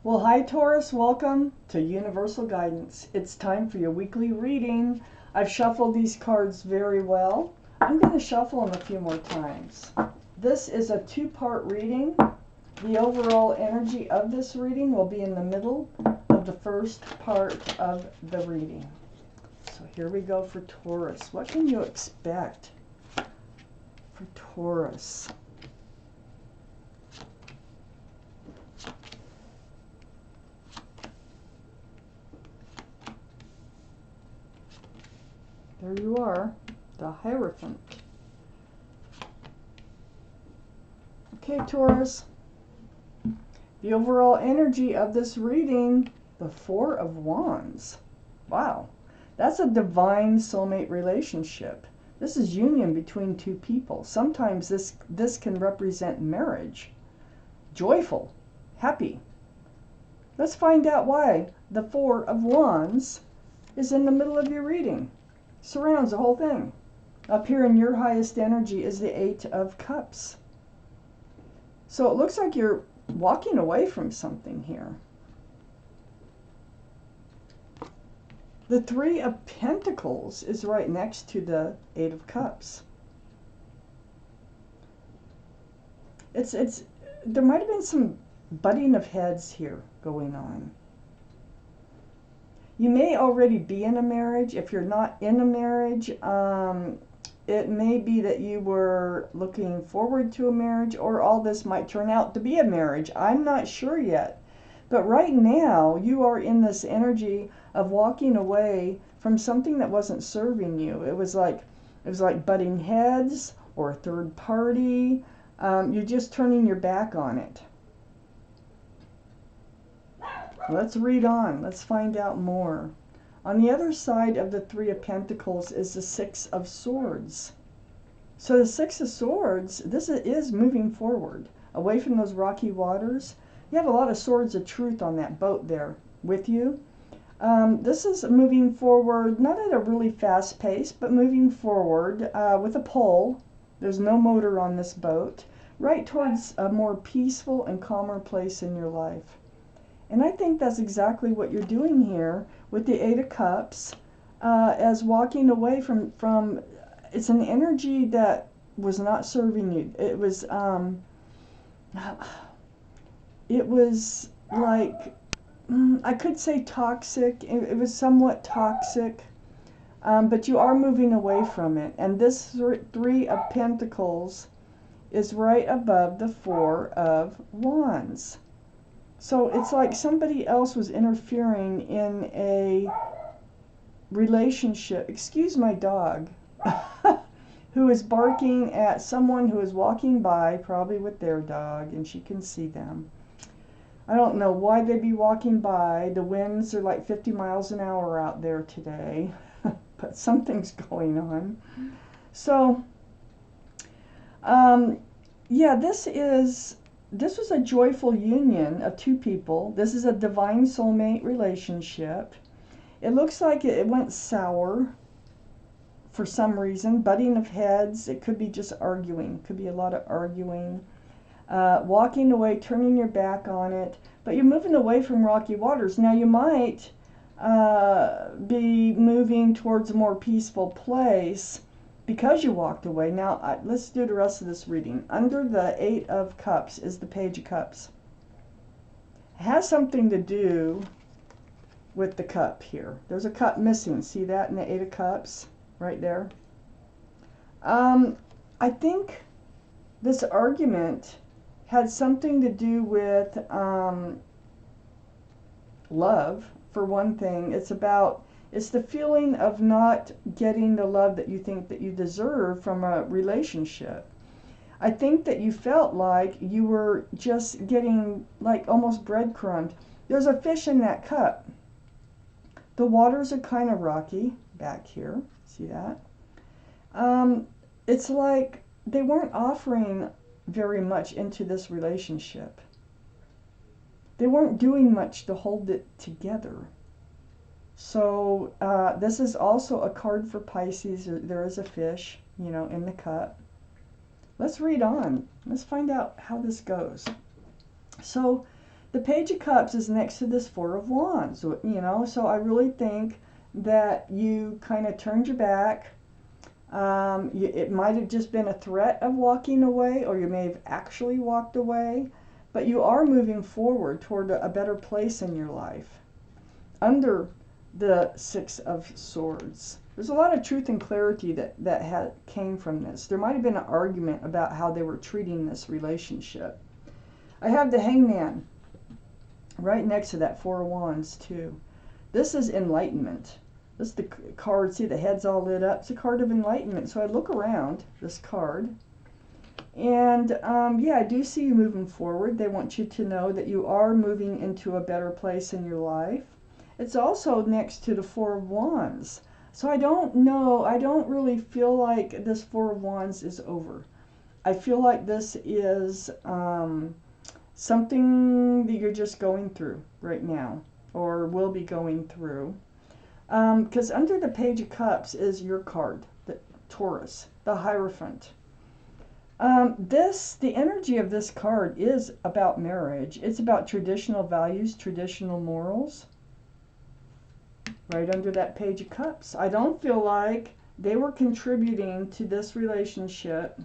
Well, hi Taurus, welcome to Universal Guidance. It's time for your weekly reading. I've shuffled these cards very well. I'm going to shuffle them a few more times. This is a two-part reading. The overall energy of this reading will be in the middle of the first part of the reading. So here we go for Taurus. What can you expect for Taurus? There you are, the Hierophant. Okay, Taurus. The overall energy of this reading, the Four of Wands. Wow, that's a divine soulmate relationship. This is union between two people. Sometimes this can represent marriage. Joyful, happy. Let's find out why the Four of Wands is in the middle of your reading. Surrounds the whole thing. Up here in your highest energy is the Eight of Cups. So it looks like you're walking away from something here. The Three of Pentacles is right next to the Eight of Cups. There might have been some butting of heads here going on. You may already be in a marriage. If you're not in a marriage, it may be that you were looking forward to a marriage, or all this might turn out to be a marriage. I'm not sure yet. But right now, you are in this energy of walking away from something that wasn't serving you. It was like butting heads or a third party. You're just turning your back on it. Let's read on. Let's find out more. On the other side of the Three of Pentacles is the Six of Swords. So the Six of Swords, this is moving forward, away from those rocky waters. You have a lot of swords of truth on that boat there with you. This is moving forward, not at a really fast pace, but moving forward with a pole. There's no motor on this boat, right towards a more peaceful and calmer place in your life. And I think that's exactly what you're doing here with the Eight of Cups, as walking away from it's an energy that was not serving you. It was like, I could say toxic. It was somewhat toxic, but you are moving away from it. And this Three of Pentacles is right above the Four of Wands. So it's like somebody else was interfering in a relationship. Excuse my dog, who is barking at someone who is walking by, probably with their dog, and she can see them. I don't know why they'd be walking by. The winds are like 50 miles an hour out there today, but something's going on. So, yeah, this was a joyful union of two people. This is a divine soulmate relationship. It looks like it went sour for some reason. Butting of heads. It could be just arguing. It could be a lot of arguing. Walking away, turning your back on it. But you're moving away from rocky waters. Now you might be moving towards a more peaceful place because you walked away. Now, let's do the rest of this reading. Under the Eight of Cups is the Page of Cups. It has something to do with the cup here. There's a cup missing. See that in the Eight of Cups? Right there. I think this argument had something to do with love, for one thing. It's the feeling of not getting the love that you think that you deserve from a relationship. I think that you felt like you were just getting like almost breadcrumbed. There's a fish in that cup. The waters are kind of rocky back here. See that? It's like they weren't offering very much into this relationship. They weren't doing much to hold it together. So this is also a card for Pisces. There is a fish, in the cup. Let's read on. Let's find out how this goes. So The Page of Cups is next to this Four of Wands, you know, so I really think that you kind of turned your back. It might have just been a threat of walking away, or you may have actually walked away, but you are moving forward toward a better place in your life. Under the Six of Swords, there's a lot of truth and clarity that came from this. There might have been an argument about how they were treating this relationship. I have the Hangman right next to that Four of Wands too. This is enlightenment. This is the card, see the head's all lit up. It's a card of enlightenment. So I look around this card, and yeah, I do see you moving forward. They want you to know that you are moving into a better place in your life. It's also next to the Four of Wands. So I don't know, I don't really feel like this Four of Wands is over. I feel like this is something that you're just going through right now, or will be going through. Because under the Page of Cups is your card, the Taurus, the Hierophant. The energy of this card is about marriage. It's about traditional values, traditional morals. Right under that Page of Cups. I don't feel like they were contributing to this relationship.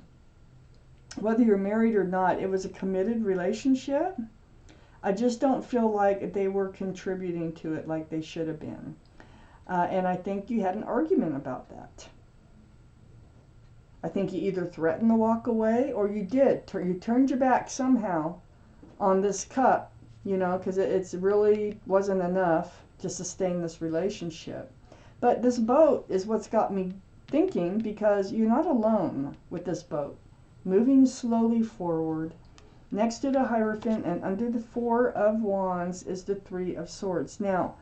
Whether you're married or not, it was a committed relationship. I just don't feel like they were contributing to it like they should have been. And I think you had an argument about that. I think you either threatened to walk away, or you did. You turned your back somehow on this cup, you know, because it really wasn't enough to sustain this relationship. But this boat is what's got me thinking, because you're not alone with this boat. Moving slowly forward. Next to the Hierophant and under the Four of Wands is the Three of Swords. Now,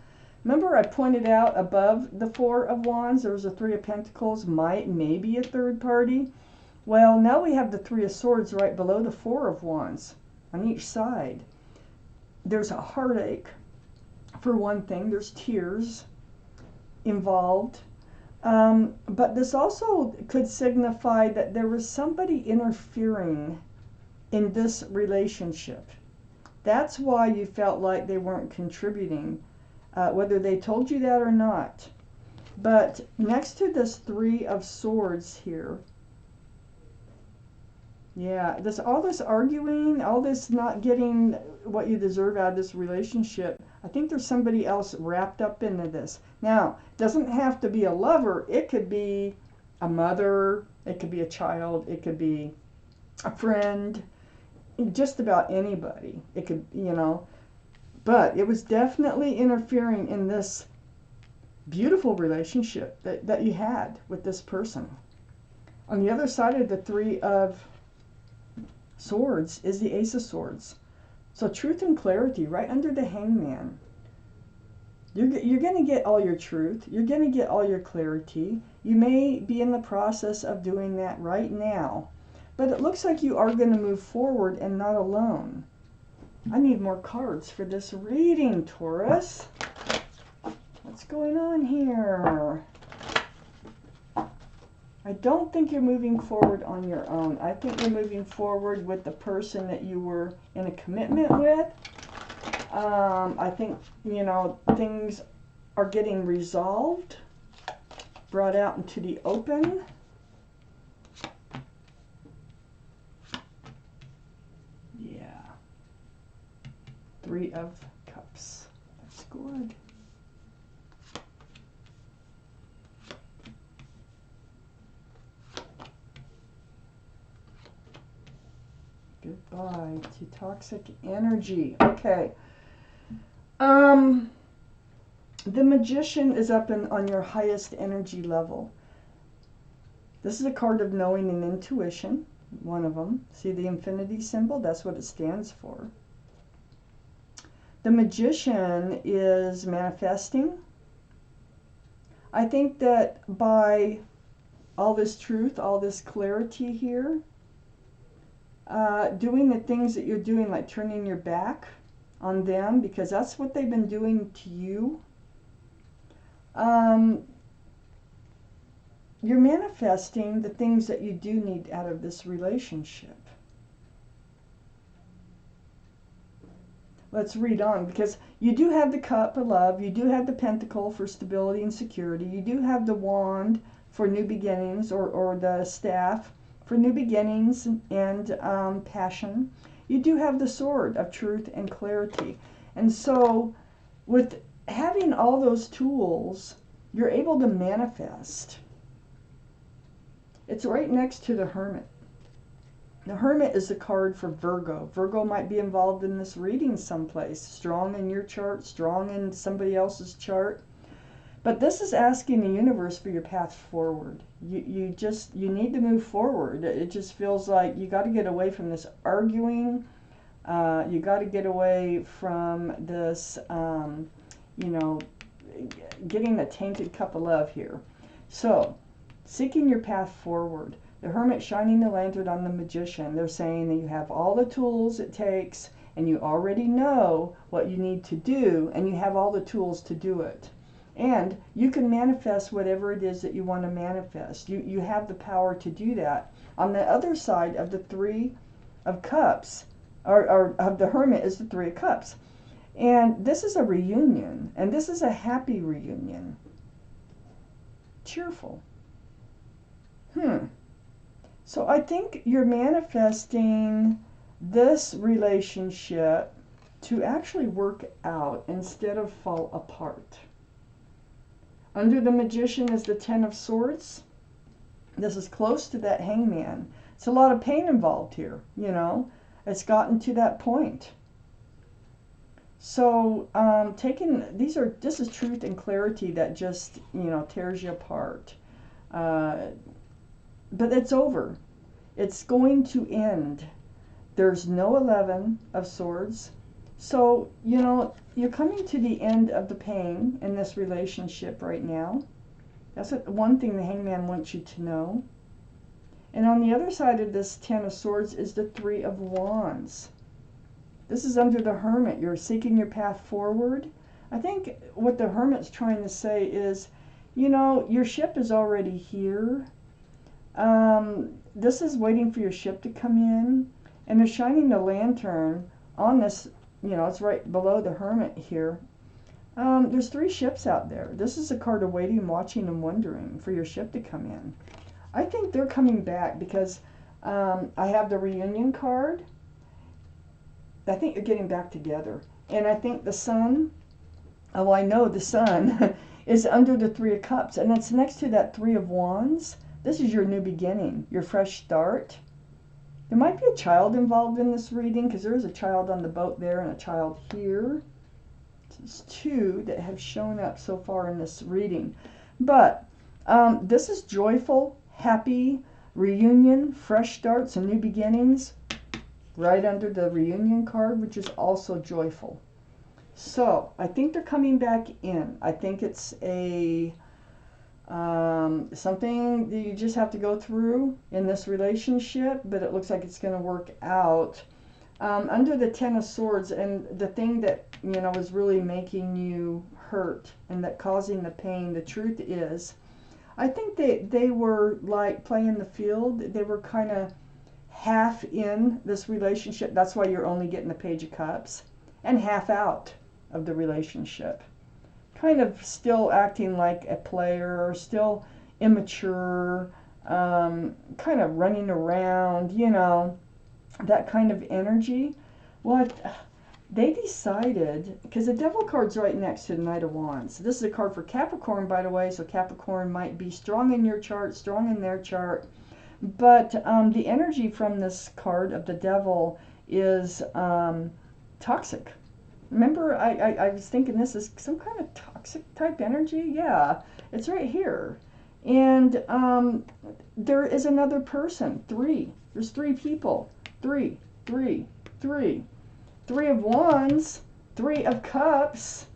remember I pointed out above the Four of Wands there was a Three of Pentacles, maybe a third party. Well, now we have the Three of Swords right below the Four of Wands on each side. There's a heartache, for one thing. There's tears involved. But this also could signify that there was somebody interfering in this relationship. That's why you felt like they weren't contributing, whether they told you that or not. But next to this Three of Swords here, yeah, all this arguing, all this not getting what you deserve out of this relationship, I think there's somebody else wrapped up into this. Now, it doesn't have to be a lover. It could be a mother. It could be a child. It could be a friend. Just about anybody. It could, you know. But it was definitely interfering in this beautiful relationship that you had with this person. On the other side of the Three of Swords is the Ace of Swords. So truth and clarity right under the Hangman. You're going to get all your truth. You're going to get all your clarity. You may be in the process of doing that right now. But it looks like you are going to move forward and not alone. I need more cards for this reading, Taurus. What's going on here? I don't think you're moving forward on your own. I think you're moving forward with the person that you were in a commitment with. I think, you know, things are getting resolved, brought out into the open. Yeah. Three of Cups. That's good. Goodbye to toxic energy. Okay. The Magician is up on your highest energy level. This is a card of knowing and intuition, one of them. See the infinity symbol? That's what it stands for. The Magician is manifesting. I think that by all this truth, all this clarity here, doing the things that you're doing, like turning your back on them, because that's what they've been doing to you. You're manifesting the things that you do need out of this relationship. let's read on, because you do have the cup of love, you do have the pentacle for stability and security, you do have the wand for new beginnings, or the staff for new beginnings and passion. You do have the sword of truth and clarity. And so with having all those tools, you're able to manifest. It's right next to the Hermit. The Hermit is the card for Virgo. Virgo might be involved in this reading someplace, strong in your chart, strong in somebody else's chart. But this is asking the universe for your path forward. You need to move forward. It just feels like you got to get away from this arguing. You got to get away from this, getting a tainted cup of love here. So, seeking your path forward. The Hermit shining the lantern on the Magician. They're saying that you have all the tools it takes, and you already know what you need to do, and you have all the tools to do it. And you can manifest whatever it is that you want to manifest. You have the power to do that. On the other side of the Three of Cups, or of the Hermit, is the Three of Cups. And this is a reunion, and this is a happy reunion. Cheerful. So I think you're manifesting this relationship to actually work out instead of fall apart. Under the Magician is the Ten of Swords. This is close to that Hangman. It's a lot of pain involved here, you know. It's gotten to that point. So this is truth and clarity that just, tears you apart. But it's over. It's going to end. There's no 11 of Swords. So, you're coming to the end of the pain in this relationship right now. That's one thing the Hangman wants you to know. And on the other side of this Ten of Swords is the Three of Wands. This is under the Hermit. You're seeking your path forward. I think what the Hermit's trying to say is, your ship is already here. This is waiting for your ship to come in. And they're shining the lantern on this, it's right below the Hermit here. There's 3 ships out there. This is a card of waiting, watching, and wondering for your ship to come in. I think they're coming back because I have the reunion card. I think you're getting back together. And I think the Sun, I know the Sun is under the Three of Cups. And it's next to that Three of Wands. This is your new beginning, your fresh start. There might be a child involved in this reading because there is a child on the boat there and a child here. There's 2 that have shown up so far in this reading. But this is joyful, happy, reunion, fresh starts, and new beginnings. Right under the reunion card, which is also joyful. So, I think they're coming back in. I think it's a something that you just have to go through in this relationship, but it looks like it's going to work out. Under the Ten of Swords, and the thing that, is really making you hurt and that causing the pain, the truth is, I think they were like playing the field. They were kind of half in this relationship. That's why you're only getting the Page of Cups, and half out of the relationship. Kind of still acting like a player, still immature, kind of running around, that kind of energy. Well, they decided, because the Devil card's right next to the Knight of Wands. This is a card for Capricorn, by the way, so Capricorn might be strong in your chart, strong in their chart. But the energy from this card of the Devil is toxic. Remember, I was thinking this is some kind of toxic type energy. Yeah, it's right here. And there is another person. 3. There's 3 people. 3, 3, 3. 3 of Wands, 3 of Cups.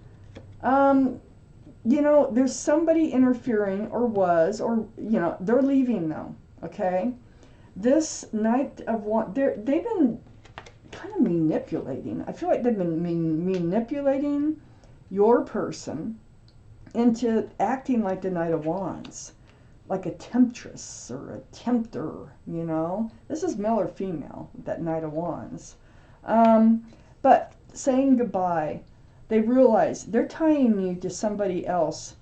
There's somebody interfering, or was, or, they're leaving though. Okay? This Knight of Wands, they've been kind of manipulating. I feel like they've been manipulating your person into acting like the Knight of Wands, like a temptress or a tempter, This is male or female, that Knight of Wands. But saying goodbye. They realize they're tying you to somebody else,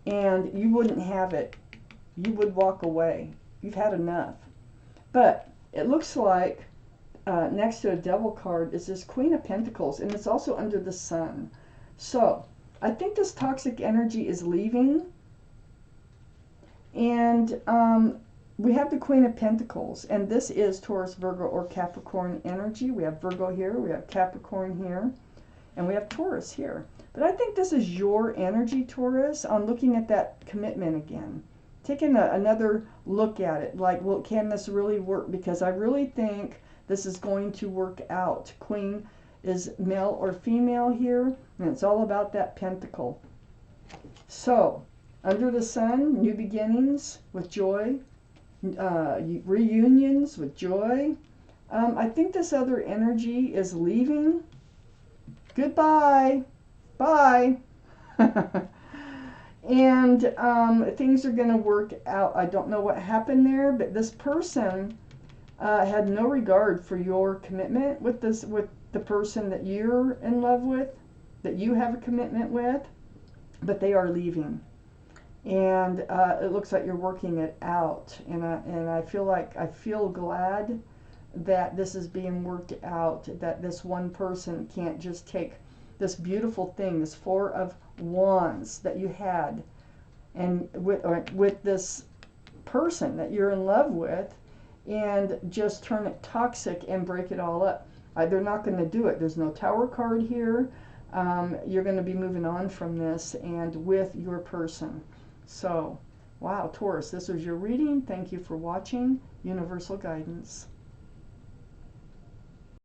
and you wouldn't have it. You would walk away. You've had enough. But it looks like next to a devil card is this Queen of Pentacles, and it's also under the sun. So I think this toxic energy is leaving. And we have the Queen of Pentacles, and this is Taurus, Virgo, or Capricorn energy. We have Virgo here, we have Capricorn here, and we have Taurus here. But I think this is your energy, Taurus. I'm looking at that commitment again. Taking another look at it, like, well, can this really work? Because I really think this is going to work out. Queen is male or female here, and it's all about that pentacle. So, under the sun, new beginnings with joy, reunions with joy. I think this other energy is leaving. Goodbye. Bye. And things are going to work out. I don't know what happened there, but this person had no regard for your commitment with the person that you're in love with, that you have a commitment with, but they are leaving. And it looks like you're working it out, and I feel glad that this is being worked out, that this one person can't just take this beautiful thing, this Four of Wands that you had, and with this person that you're in love with, and just turn it toxic and break it all up. They're not going to do it. There's no Tower card here. You're going to be moving on from this and with your person. So, wow, Taurus, this was your reading. Thank you for watching. Universal Guidance.